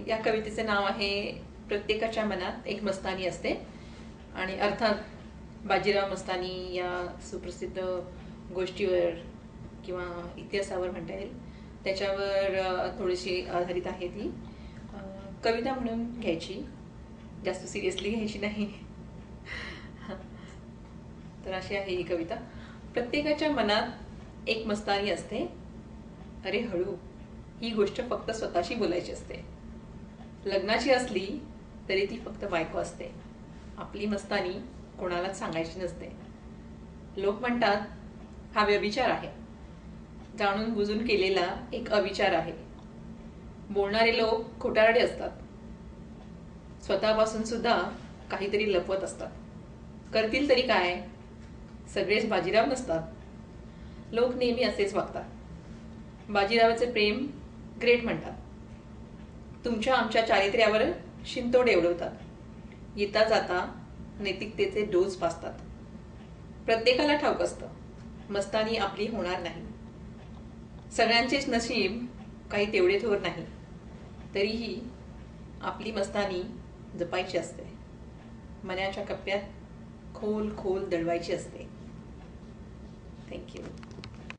या कवितेचे नाव आहे प्रत्येकाच्या मनात एक मस्तानी असते. आणि अर्थात बाजीराव मस्तानी या सुप्रसिद्ध गोष्टीवर किंवा इतिहासावर म्हणता येईल त्याच्यावर थोडीशी आधारित आहे ती. कविता म्हणून घ्यायची, जास्त सिरियसली घ्यायची नाही. तर अशी आहे ही कविता. प्रत्येकाच्या मनात एक मस्तानी असते, अरे हळू, ही गोष्ट फक्त स्वतःशी बोलायची असते. लग्नाची असली तरी ती फक्त बायको असते. आपली मस्तानी कोणालाच सांगायची नसते. लोक म्हणतात हा व्यभिचार आहे, जाणून बुजून केलेला एक अविचार आहे. बोलणारे लोक खोटारडे असतात, स्वतःपासून सुद्धा काहीतरी लपवत असतात. करतील तरी काय, सगळेच बाजीराव नसतात. लोक नेहमी असेच वागतात. बाजीरावाचे प्रेम ग्रेट म्हणतात, तुमच्या आमच्या चारित्र्यावर शिंतोडे उडवतात. येता जाता नैतिकतेचे डोस पाजतात. प्रत्येकाला ठाऊक असतं मस्तानी आपली होणार नाही. सगळ्यांचेच नशीब काही तेवढे थोर नाही. तरीही आपली मस्तानी जपायची असते. मनाच्या कप्प्यात खोल खोल दडवायची असते. थँक्यू.